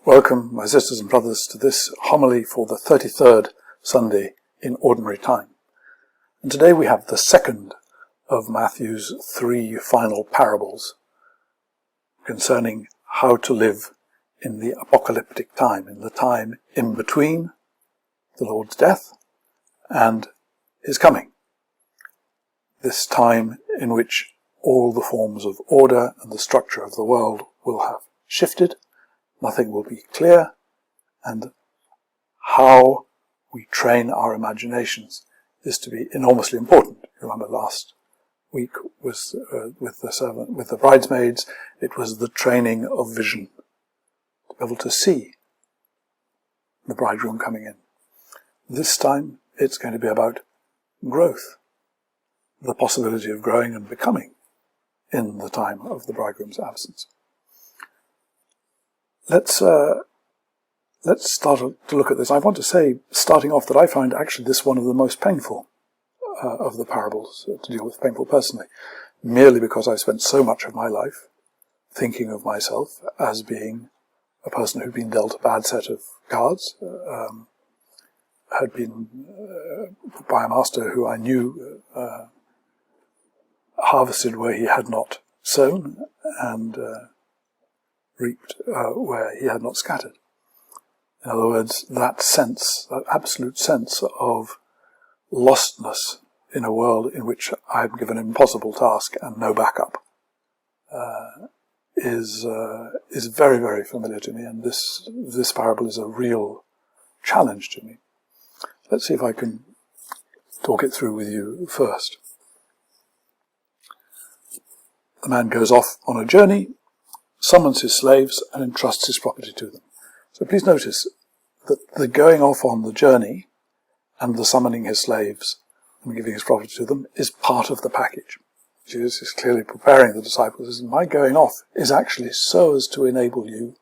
Welcome, my sisters and brothers, to this homily for the 33rd Sunday in Ordinary Time. And today we have the second of Matthew's three final parables concerning how to live in the apocalyptic time, in the time in between the Lord's death and his coming. This time in which all the forms of order and the structure of the world will have shifted. Nothing will be clear, and how we train our imaginations is to be enormously important. Remember, last week was with the bridesmaids. It was the training of vision, to be able to see the bridegroom coming in. This time, it's going to be about growth, the possibility of growing and becoming in the time of the bridegroom's absence. Let's start to look at this. I want to say, starting off, that I find actually this one of the most painful of the parables to deal with, painful personally, merely because I've spent so much of my life thinking of myself as being a person who'd been dealt a bad set of cards, had been by a master who I knew harvested where he had not sown, and reaped where he had not scattered. In other words, that sense, that absolute sense of lostness in a world in which I'm given an impossible task and no backup, is very, very familiar to me, and this parable is a real challenge to me. Let's see if I can talk it through with you first. The man goes off on a journey, summons his slaves, and entrusts his property to them. So please notice that the going off on the journey and the summoning his slaves and giving his property to them is part of the package. Jesus is clearly preparing the disciples. My going off is actually so as to enable you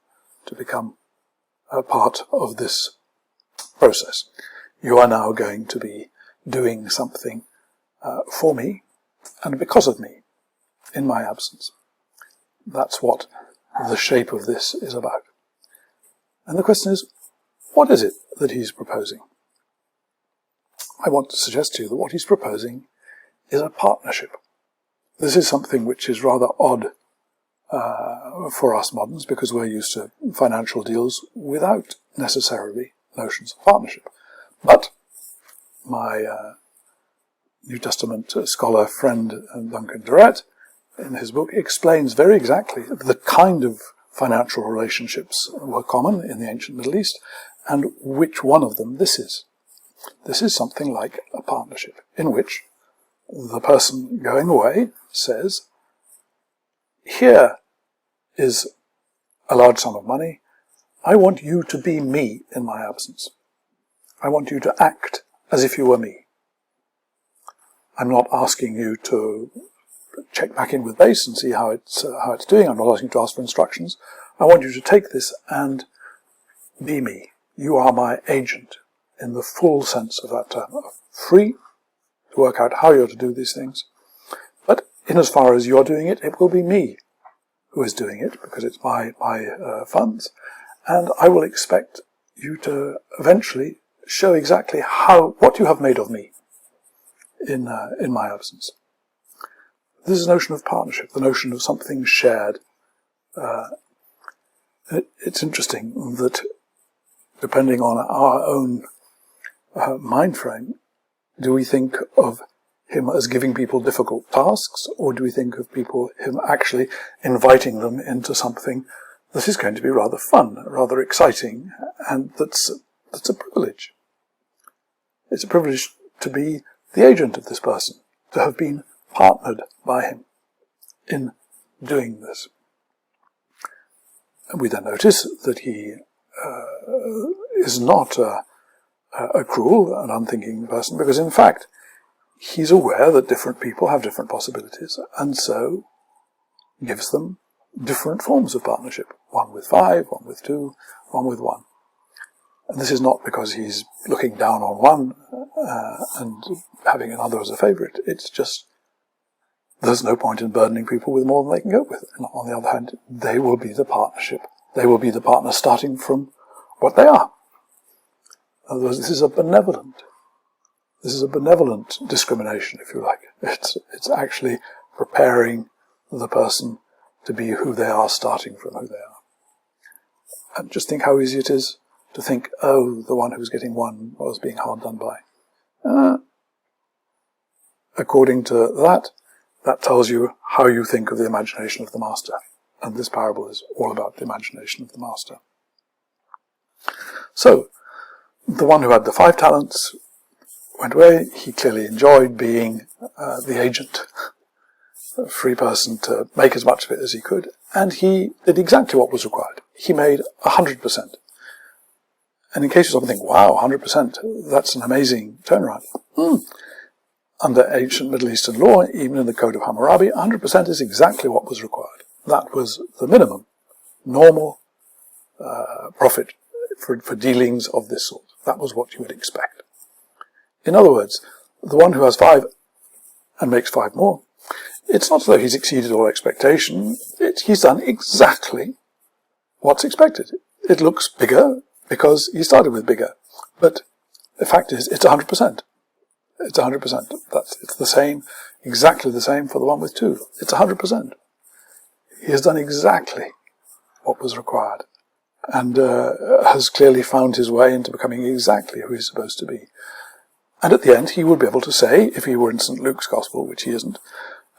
to become a part of this process. You are now going to be doing something for me and because of me in my absence. That's what the shape of this is about. And the question is, what is it that he's proposing? I want to suggest to you that what he's proposing is a partnership. This is something which is rather odd for us moderns, because we're used to financial deals without necessarily notions of partnership. But my New Testament scholar friend Duncan Durrett, in his book, explains very exactly the kind of financial relationships were common in the ancient Middle East, and which one of them this is. This is something like a partnership, in which the person going away says, here is a large sum of money. I want you to be me in my absence. I want you to act as if you were me. I'm not asking you to check back in with base and see how it's doing. I'm not asking you to ask for instructions. I want you to take this and be me. You are my agent in the full sense of that term. Free to work out how you're to do these things. But in as far as you're doing it, it will be me who is doing it, because it's my funds. And I will expect you to eventually show exactly what you have made of me in my absence. This is a notion of partnership, the notion of something shared. It's interesting that, depending on our own mind frame, do we think of him as giving people difficult tasks, or do we think of him actually inviting them into something that is going to be rather fun, rather exciting, and that's a privilege. It's a privilege to be the agent of this person, to have been partnered by him in doing this. And we then notice that he is not a cruel and unthinking person, because in fact he's aware that different people have different possibilities, and so gives them different forms of partnership. One with 5, one with 2, one with 1. And this is not because he's looking down on one and having another as a favourite. It's just there's no point in burdening people with more than they can cope with. And on the other hand, they will be the partnership they will be the partner starting from what they are. In other words, this is a benevolent discrimination, if you like. It's actually preparing the person to be who they are, starting from who they are. And just think how easy it is to think, oh, the one who was getting one was being hard done by. According to that tells you how you think of the imagination of the master. And this parable is all about the imagination of the master. So, the one who had the 5 talents went away. He clearly enjoyed being the agent, a free person to make as much of it as he could, and he did exactly what was required. He made 100%. And in case you're thinking, wow, 100%, that's an amazing turnaround. Under ancient Middle Eastern law, even in the Code of Hammurabi, 100% is exactly what was required. That was the minimum, normal profit for dealings of this sort. That was what you would expect. In other words, the one who has 5 and makes 5 more, it's not as though he's exceeded all expectation. He's done exactly what's expected. It looks bigger because he started with bigger. But the fact is, it's 100%. It's 100%. It's the same, exactly the same for the one with 2. It's 100%. He has done exactly what was required, and has clearly found his way into becoming exactly who he's supposed to be. And at the end, he would be able to say, if he were in St. Luke's Gospel, which he isn't,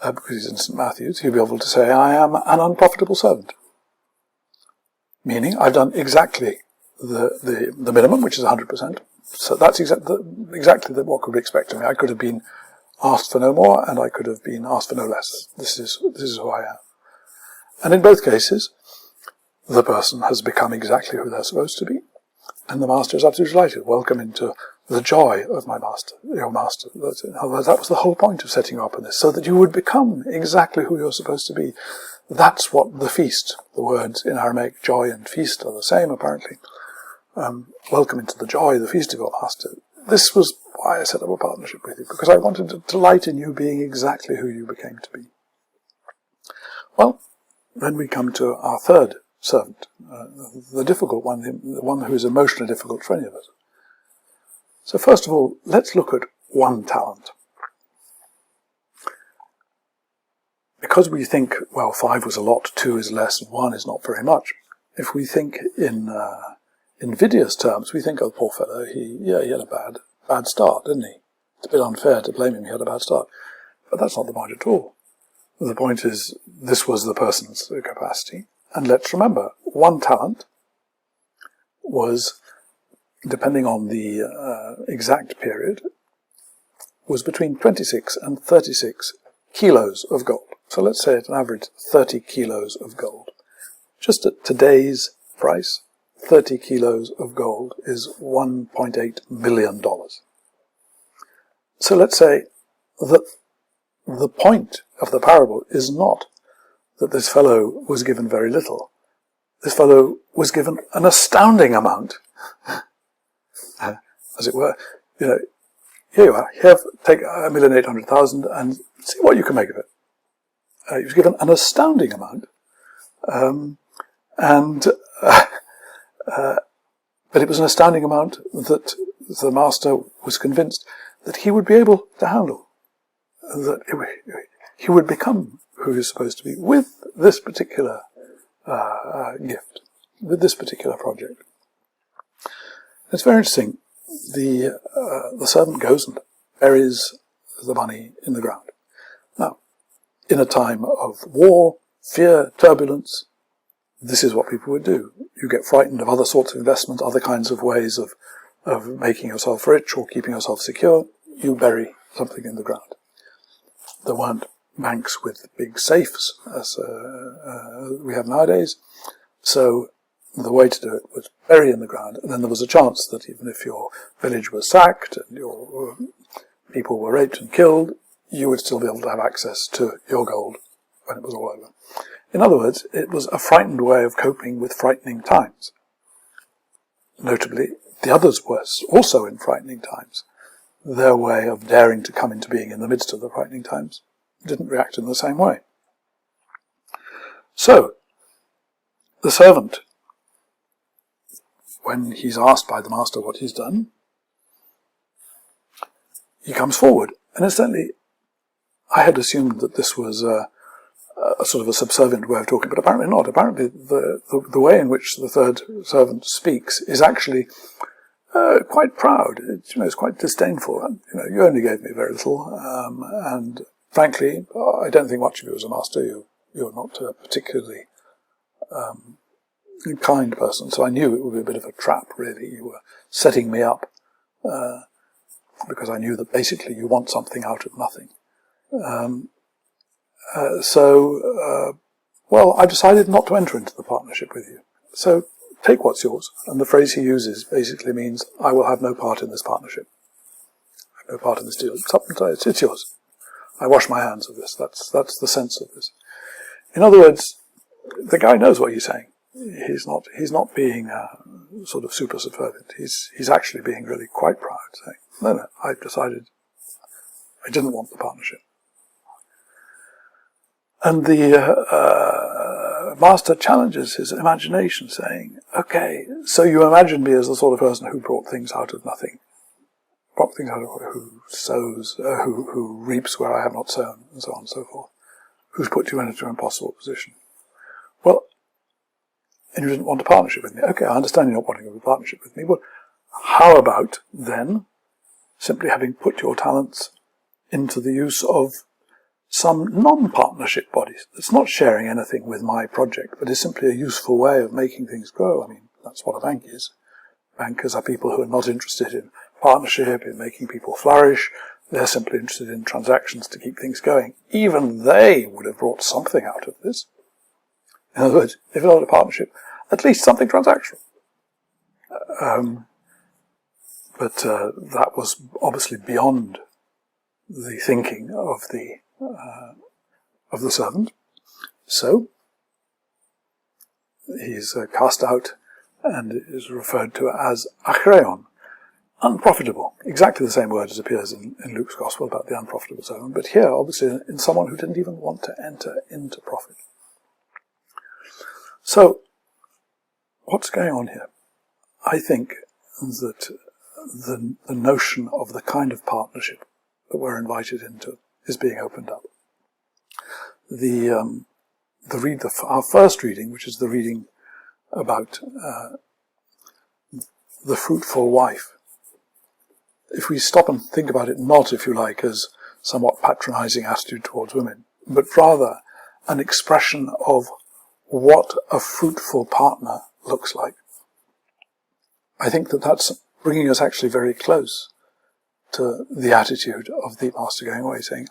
because he's in St. Matthew's, he'd be able to say, I am an unprofitable servant. Meaning, I've done exactly the minimum, which is 100%. So that's exactly what could be expected of me. I could have been asked for no more, and I could have been asked for no less. This is who I am. And in both cases, the person has become exactly who they're supposed to be, and the master is absolutely delighted. Welcome into the joy of my master, your master. In other words, that was the whole point of setting you up in this, so that you would become exactly who you're supposed to be. That's what the feast, the words in Aramaic, joy and feast, are the same, apparently. Welcome into the joy, the feast of your master. This was why I set up a partnership with you, because I wanted to delight in you being exactly who you became to be. Well, then we come to our third servant, the difficult one, the one who is emotionally difficult for any of us. So first of all, let's look at 1 talent. Because we think, well, 5 was a lot, 2 is less, and 1 is not very much. If we think in invidious terms, we think, oh, poor fellow, he had a bad start, didn't he? It's a bit unfair to blame him, he had a bad start. But that's not the point at all. The point is, this was the person's capacity. And let's remember, 1 talent was, depending on the exact period, was between 26 and 36 kilos of gold. So let's say at an average 30 kilos of gold. Just at today's price, 30 kilos of gold is $1.8 million. So let's say that the point of the parable is not that this fellow was given very little. This fellow was given an astounding amount, as it were. Here you are. Here, take 1,800,000 and see what you can make of it. He was given an astounding amount, but it was an astounding amount that the master was convinced that he would be able to handle, that he would become who he was supposed to be with this particular gift, with this particular project. It's very interesting. The servant goes and buries the money in the ground. Now, in a time of war, fear, turbulence, this is what people would do. You get frightened of other sorts of investments, other kinds of ways of making yourself rich or keeping yourself secure. You bury something in the ground. There weren't banks with big safes as we have nowadays, so the way to do it was bury in the ground, and then there was a chance that even if your village was sacked and your people were raped and killed, you would still be able to have access to your gold when it was all over. In other words, it was a frightened way of coping with frightening times. Notably, the others were also in frightening times. Their way of daring to come into being in the midst of the frightening times didn't react in the same way. So, the servant when he's asked by the master what he's done, he comes forward. And incidentally, I had assumed that this was a sort of a subservient way of talking, but apparently not. Apparently the way in which the third servant speaks is actually quite proud. It's quite disdainful. You only gave me very little, and frankly, I don't think much of you as a master. You're not a particularly kind person, so I knew it would be a bit of a trap, really. You were setting me up, because I knew that basically you want something out of nothing. Well, I decided not to enter into the partnership with you. So take what's yours. And the phrase he uses basically means, I will have no part in this partnership. I have no part in this deal. It's yours. I wash my hands of this. That's the sense of this. In other words, the guy knows what he's saying. He's not being sort of super subservient. He's actually being really quite proud, saying, no, I've decided I didn't want the partnership. And the master challenges his imagination, saying, okay, so you imagine me as the sort of person who brought things out of nothing, brought things out of who sows, who reaps where I have not sown, and so on and so forth, who's put you into an impossible position. Well, and you didn't want a partnership with me. Okay, I understand you're not wanting a partnership with me. Well, how about then simply having put your talents into the use of some non-partnership bodies that's not sharing anything with my project, but is simply a useful way of making things grow? I mean, that's what a bank is. Bankers are people who are not interested in partnership, in making people flourish. They're simply interested in transactions to keep things going. Even they would have brought something out of this. In other words, if it's not a partnership, at least something transactional. But that was obviously beyond the thinking of the servant. So he's cast out and is referred to as achreion, unprofitable. Exactly the same word as appears in Luke's Gospel about the unprofitable servant, but here, obviously, in someone who didn't even want to enter into profit. So, what's going on here? I think that the notion of the kind of partnership that we're invited into is being opened up. Our first reading, which is the reading about the fruitful wife, if we stop and think about it not, if you like, as somewhat patronizing attitude towards women, but rather an expression of what a fruitful partner looks like, I think that that's bringing us actually very close to the attitude of the master going away, saying,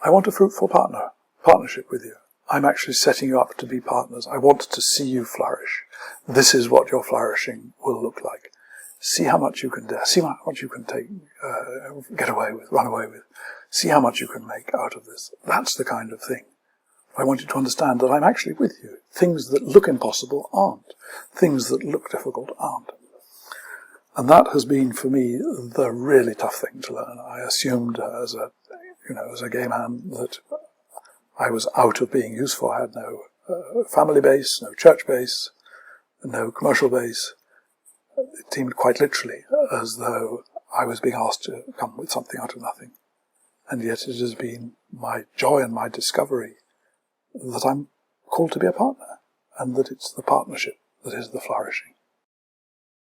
I want a fruitful partnership with you. I'm actually setting you up to be partners. I want to see you flourish. This is what your flourishing will look like. See how much you can dare. See how much you can get away with, run away with. See how much you can make out of this. That's the kind of thing. I want you to understand that I'm actually with you. Things that look impossible aren't. Things that look difficult aren't. And that has been, for me, the really tough thing to learn. I assumed as a gay man that I was out of being useful. I had no family base, no church base, no commercial base. It seemed quite literally as though I was being asked to come with something out of nothing. And yet it has been my joy and my discovery that I'm called to be a partner, and that it's the partnership that is the flourishing.